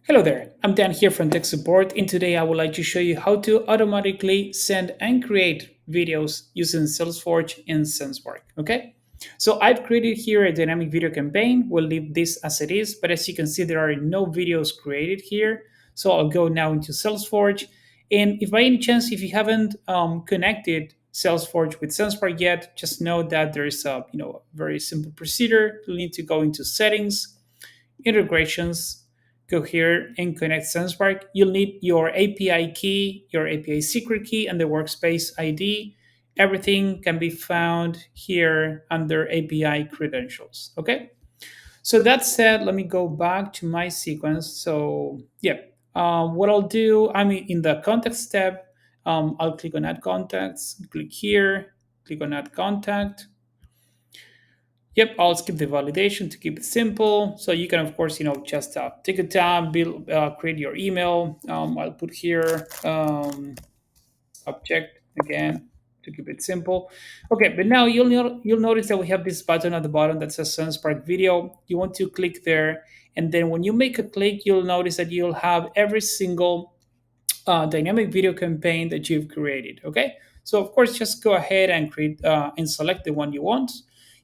Hello there, I'm Dan here from Tech Support, and today I would like to show you how to automatically send and create videos using Salesforge and Sendspark. Okay, so I've created here a dynamic video campaign. We'll leave this as it is, but as you can see, there are no videos created here. So I'll go now into Salesforge, and if by any chance, if you haven't connected Salesforge with Sendspark yet, just know that there is a very simple procedure. You'll need to go into Settings, Integrations, go here and connect Sendspark. You'll need your API key, your API secret key, and the workspace ID. Everything can be found here under API credentials. Okay. So that said, let me go back to my sequence. So yeah, what I'll do, I'm in the context tab. I'll click on add contacts, click here, click on add contact. Yep, I'll skip the validation to keep it simple. So you can, of course, just take a tab, build, create your email. I'll put here subject again to keep it simple. Okay, but now you'll notice that we have this button at the bottom that says Sunspark Video. You want to click there, and then when you make a click, you'll notice that you'll have every single dynamic video campaign that you've created. Okay, so of course, just go ahead and create and select the one you want.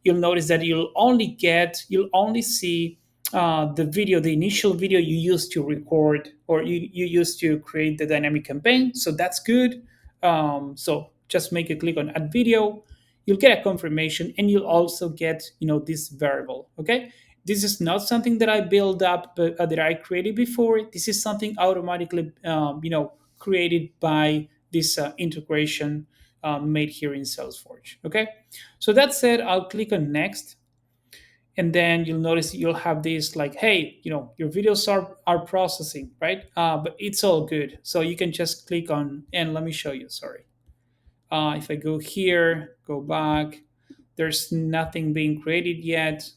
You'll notice that you'll only see the video, the initial video you used to record or you used to create the dynamic campaign. So that's good. So just make a click on add video. You'll get a confirmation, and you'll also get this variable. Okay, this is not something that I built up, but that I created before. This is something automatically, created by this integration made here in Salesforge. Okay, so that said, I'll click on next, and then you'll notice you'll have this like, hey, your videos are processing, right? But it's all good. So you can just click on, and let me show you. Sorry, if I go here, go back, there's nothing being created yet.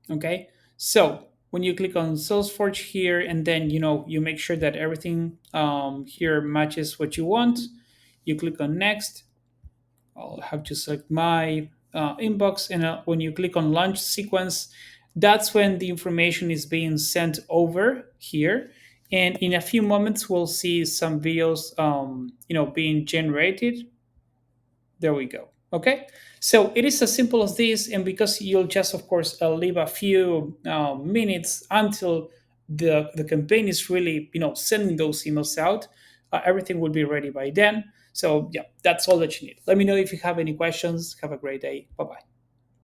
Okay, so when you click on Salesforge here, and then you make sure that everything here matches what you want, you click on next. I'll have to select my inbox, and when you click on launch sequence, that's when the information is being sent over here. And in a few moments, we'll see some videos, being generated. There we go. Okay. So it is as simple as this. And because you'll just, of course, leave a few minutes until the campaign is really, sending those emails out, everything will be ready by then. So yeah, that's all that you need. Let me know if you have any questions. Have a great day. Bye bye.